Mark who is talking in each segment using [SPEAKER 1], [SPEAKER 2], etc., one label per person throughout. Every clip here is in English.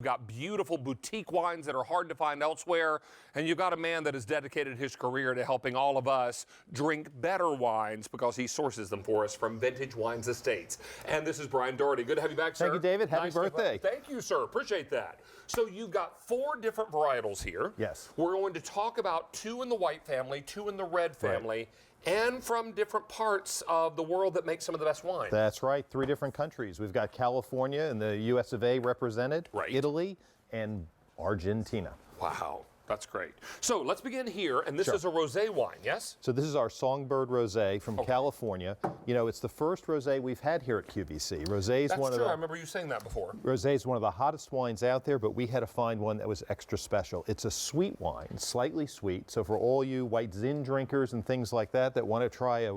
[SPEAKER 1] You've got beautiful boutique wines that are hard to find elsewhere, and you've got a man that has dedicated his career to helping all of us drink better wines because he sources them for us from Vintage Wines Estates. And this is Brian Doherty. Good to have you back, sir.
[SPEAKER 2] Thank you, David. Happy birthday.
[SPEAKER 1] Thank you, sir. Appreciate that. So you've got 4 different varietals here.
[SPEAKER 2] Yes.
[SPEAKER 1] We're going to talk about 2 in the white family, 2 in the red family, and from different parts of the world that make some of the best wine.
[SPEAKER 2] That's right. 3 different countries. We've got California and the US of A represented,
[SPEAKER 1] Right.
[SPEAKER 2] Italy, and Argentina.
[SPEAKER 1] Wow, that's great. So let's begin here, and this
[SPEAKER 2] Sure.
[SPEAKER 1] is a rosé wine, yes?
[SPEAKER 2] So this is our Songbird Rosé from California. You know, it's the first rosé we've had here at QVC. Rosé is
[SPEAKER 1] That's
[SPEAKER 2] one
[SPEAKER 1] true.
[SPEAKER 2] of
[SPEAKER 1] I
[SPEAKER 2] the
[SPEAKER 1] remember you saying that before.
[SPEAKER 2] Rosé is one of the hottest wines out there, but we had to find one that was extra special. It's a sweet wine, slightly sweet. So for all you white Zin drinkers and things like that want to try a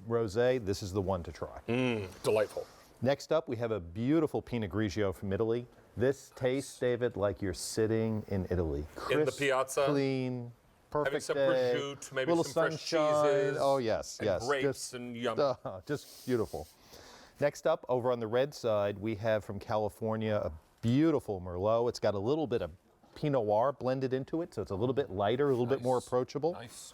[SPEAKER 2] rosé, this is the one to try.
[SPEAKER 1] Delightful.
[SPEAKER 2] Next up, we have a beautiful Pinot Grigio from Italy. This tastes, David, like you're sitting in Italy. Crisp,
[SPEAKER 1] In the piazza.
[SPEAKER 2] Clean, perfect
[SPEAKER 1] Having some
[SPEAKER 2] day.
[SPEAKER 1] prosciutto, maybe
[SPEAKER 2] little
[SPEAKER 1] some fresh
[SPEAKER 2] sunshine.
[SPEAKER 1] cheeses.
[SPEAKER 2] Oh, yes,
[SPEAKER 1] and
[SPEAKER 2] yes.
[SPEAKER 1] grapes and yum.
[SPEAKER 2] Just beautiful. Next up, over on the red side, we have from California a beautiful Merlot. It's got a little bit of Pinot Noir blended into it, so it's a little bit lighter, a little bit more approachable.
[SPEAKER 1] Nice.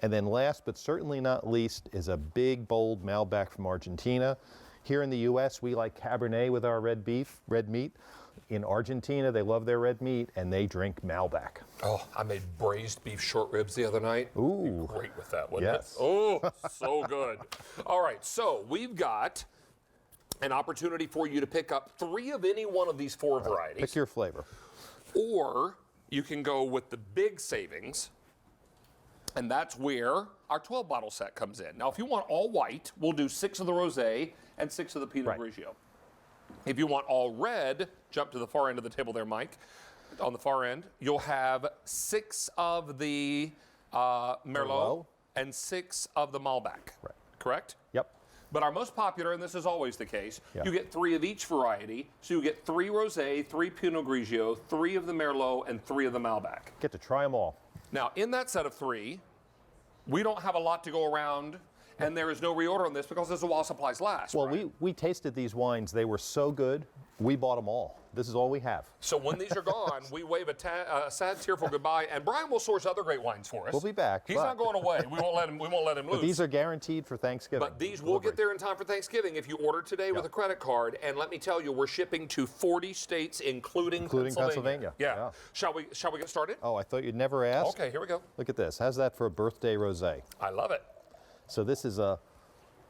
[SPEAKER 2] And then last but certainly not least is a big, bold Malbec from Argentina. Here in the U.S., we like Cabernet with our red meat. In Argentina, they love their red meat, and they drink Malbec.
[SPEAKER 1] Oh, I made braised beef short ribs the other night.
[SPEAKER 2] Ooh.
[SPEAKER 1] Be great with that, wouldn't
[SPEAKER 2] Yes.
[SPEAKER 1] it? Oh, so good. All right, so we've got an opportunity for you to pick up 3 of any one of these 4 varieties.
[SPEAKER 2] Pick your flavor.
[SPEAKER 1] Or you can go with the big savings, and that's where our 12-bottle set comes in. Now, if you want all white, we'll do 6 of the rosé and 6 of the Pinot Grigio. If you want all red, jump to the far end of the table there, Mike. On the far end, you'll have 6 of the Merlot and 6 of the Malbec.
[SPEAKER 2] Right.
[SPEAKER 1] Correct?
[SPEAKER 2] Yep.
[SPEAKER 1] But our most popular, and this is always the case,
[SPEAKER 2] Yeah.
[SPEAKER 1] you get 3 of each variety. So you get 3 rosé, 3 Pinot Grigio, 3 of the Merlot, and 3 of the Malbec.
[SPEAKER 2] Get to try them all.
[SPEAKER 1] Now, in that set of 3, we don't have a lot to go around, and there is no reorder on this because this is while supplies last.
[SPEAKER 2] Well,
[SPEAKER 1] right?
[SPEAKER 2] we tasted these wines. They were so good, we bought them all. This is all we have.
[SPEAKER 1] So when these are gone, we wave a sad, tearful goodbye, and Brian will source other great wines for us.
[SPEAKER 2] We'll be back.
[SPEAKER 1] He's not going away. We won't let him loose.
[SPEAKER 2] But these are guaranteed for Thanksgiving.
[SPEAKER 1] But these will get there in time for Thanksgiving if you order today with a credit card. And let me tell you, we're shipping to 40 states, including Pennsylvania. Yeah. Shall we get started?
[SPEAKER 2] Oh, I thought you'd never ask.
[SPEAKER 1] Okay, here we go.
[SPEAKER 2] Look at this. How's that for a birthday rosé?
[SPEAKER 1] I love it.
[SPEAKER 2] So this is a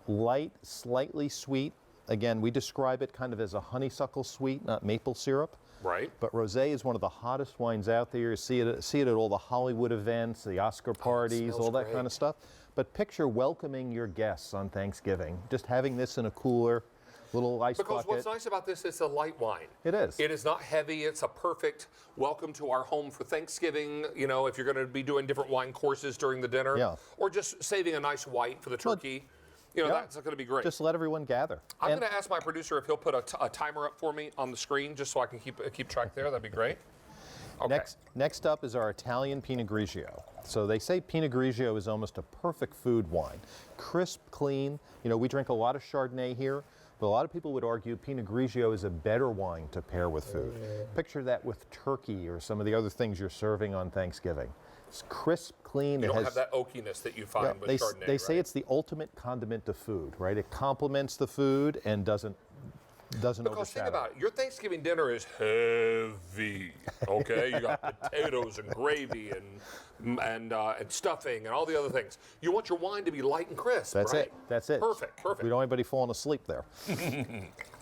[SPEAKER 2] light, slightly sweet. Again, we describe it kind of as a honeysuckle sweet, not maple syrup.
[SPEAKER 1] Right.
[SPEAKER 2] But rosé is one of the hottest wines out there. You see it at all the Hollywood events, the Oscar parties, all that kind of stuff. But picture welcoming your guests on Thanksgiving, just having this in a cooler, little ice bucket.
[SPEAKER 1] Because what's nice about this, it's a light wine.
[SPEAKER 2] It is.
[SPEAKER 1] It is not heavy. It's a perfect welcome to our home for Thanksgiving. You know, if you're going to be doing different wine courses during the dinner, or just saving a nice white for the turkey. You know, that's going to be great.
[SPEAKER 2] Just let everyone gather.
[SPEAKER 1] I'm going to ask my producer if he'll put a timer up for me on the screen just so I can keep track there. That'd be great. Okay.
[SPEAKER 2] Next up is our Italian Pinot Grigio. So they say Pinot Grigio is almost a perfect food wine. Crisp, clean. You know, we drink a lot of Chardonnay here, but a lot of people would argue Pinot Grigio is a better wine to pair with food. Picture that with turkey or some of the other things you're serving on Thanksgiving. It's crisp, clean.
[SPEAKER 1] You don't have that oakiness that you find with Chardonnay.
[SPEAKER 2] They say it's the ultimate condiment to food, right? It complements the food and doesn't overshadow.
[SPEAKER 1] Because think about it, your Thanksgiving dinner is heavy. Okay, you got potatoes and gravy and stuffing and all the other things. You want your wine to be light and crisp.
[SPEAKER 2] That's
[SPEAKER 1] right?
[SPEAKER 2] it. That's it.
[SPEAKER 1] Perfect.
[SPEAKER 2] We don't want anybody falling asleep there.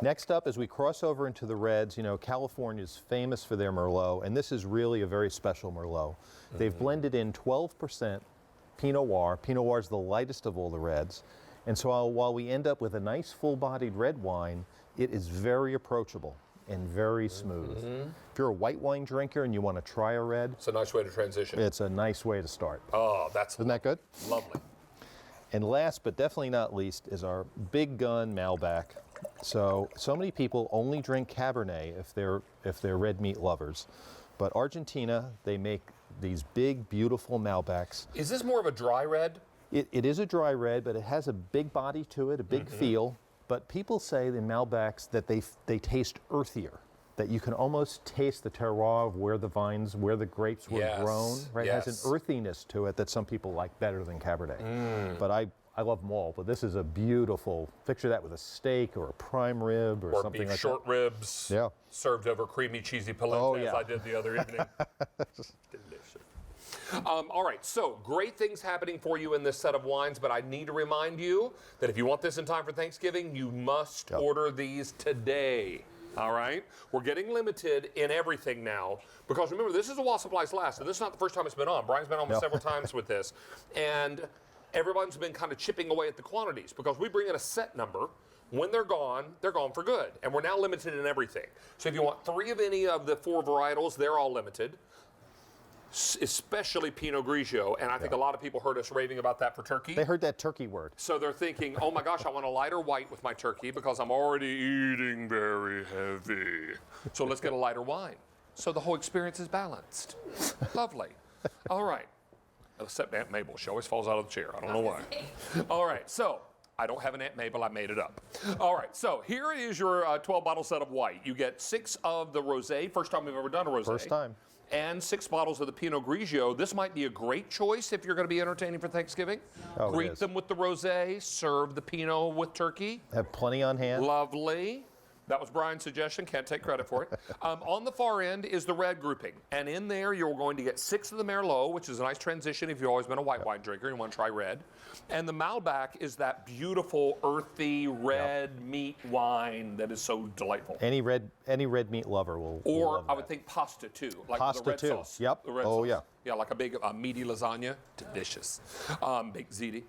[SPEAKER 2] Next up, as we cross over into the reds, you know, California's famous for their Merlot, and this is really a very special Merlot. They've blended in 12% Pinot Noir. Pinot Noir is the lightest of all the reds. And so while we end up with a nice full-bodied red wine, it is very approachable and very smooth. If you're a white wine drinker and you want to try a red,
[SPEAKER 1] it's a nice way to transition.
[SPEAKER 2] It's a nice way to start.
[SPEAKER 1] Oh,
[SPEAKER 2] Isn't that good?
[SPEAKER 1] Lovely.
[SPEAKER 2] And last but definitely not least is our big gun Malbec. So many people only drink Cabernet if they're red meat lovers. But Argentina, they make these big, beautiful Malbecs.
[SPEAKER 1] Is this more of a dry red?
[SPEAKER 2] It is a dry red, but it has a big body to it, a big feel. But people say the Malbecs that they taste earthier. that you can almost taste the terroir of where the vines, where the grapes were grown. Right, it has an earthiness to it that some people like better than Cabernet. But I love them all, but this is a beautiful, picture that with a steak or a prime rib or something like
[SPEAKER 1] short ribs served over creamy, cheesy polenta as I did the other evening. Delicious. All right, so great things happening for you in this set of wines, but I need to remind you that if you want this in time for Thanksgiving, you must order these today. All right? We're getting limited in everything now because remember, this is a while supplies last, and this is not the first time it's been on. Brian's been on several times with this. And everyone's been kind of chipping away at the quantities because we bring in a set number. When they're gone for good. And we're now limited in everything. So if you want 3 of any of the 4 varietals, they're all limited, especially Pinot Grigio. And I think a lot of people heard us raving about that for turkey.
[SPEAKER 2] They heard that turkey word.
[SPEAKER 1] So they're thinking, oh my gosh, I want a lighter white with my turkey because I'm already eating very heavy. So let's get a lighter wine. So the whole experience is balanced. Lovely. All right. Except Aunt Mabel. She always falls out of the chair. I don't know why. All right. So I don't have an Aunt Mabel. I made it up. All right. So here is your 12-bottle set of white. You get 6 of the rosé. First time we've ever done a rosé.
[SPEAKER 2] First time.
[SPEAKER 1] And 6 bottles of the Pinot Grigio. This might be a great choice if you're going to be entertaining for Thanksgiving.
[SPEAKER 2] Oh,
[SPEAKER 1] Greet them with the rosé. Serve the Pinot with turkey.
[SPEAKER 2] Have plenty on hand.
[SPEAKER 1] Lovely. That was Brian's suggestion. Can't take credit for it. On the far end is the red grouping. And in there, you're going to get 6 of the Merlot, which is a nice transition if you've always been a white wine drinker and you want to try red. And the Malbec is that beautiful, earthy, red meat wine that is so delightful.
[SPEAKER 2] Any red meat lover will love
[SPEAKER 1] I would think pasta, too. Like
[SPEAKER 2] pasta,
[SPEAKER 1] the red
[SPEAKER 2] too.
[SPEAKER 1] sauce.
[SPEAKER 2] Yep.
[SPEAKER 1] The red
[SPEAKER 2] oh,
[SPEAKER 1] sauce.
[SPEAKER 2] yeah.
[SPEAKER 1] Yeah, like a big meaty lasagna. Delicious. Baked ziti.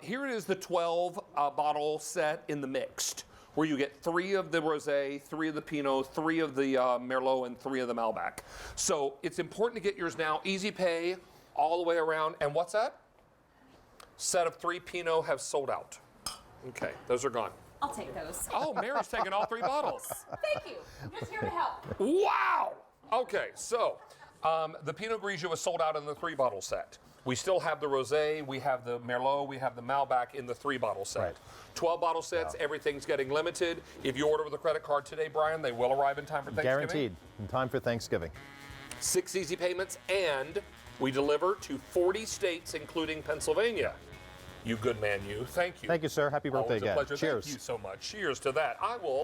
[SPEAKER 1] Here it is, the 12-bottle set in the mixed, where you get 3 of the rosé, 3 of the Pinot, 3 of the Merlot, and 3 of the Malbec. So it's important to get yours now. Easy pay all the way around. And what's that? Set of 3 Pinot have sold out. Okay, those are gone.
[SPEAKER 3] I'll take those.
[SPEAKER 1] Oh, Mary's taking all 3 bottles.
[SPEAKER 3] Thank you. I'm just here to help.
[SPEAKER 1] Wow. Okay, so the Pinot Grigio is sold out in the 3-bottle set. We still have the rosé, we have the Merlot, we have the Malbec in the 3-bottle set.
[SPEAKER 2] Right.
[SPEAKER 1] 12-bottle sets, everything's getting limited. If you order with a credit card today, Brian, they will arrive in time for Thanksgiving.
[SPEAKER 2] Guaranteed. In time for Thanksgiving.
[SPEAKER 1] 6 easy payments, and we deliver to 40 states, including Pennsylvania. You good man, you. Thank you.
[SPEAKER 2] Thank you, sir. Happy birthday
[SPEAKER 1] Always
[SPEAKER 2] again.
[SPEAKER 1] a pleasure.
[SPEAKER 2] Cheers.
[SPEAKER 1] Thank you so much. Cheers to that. I will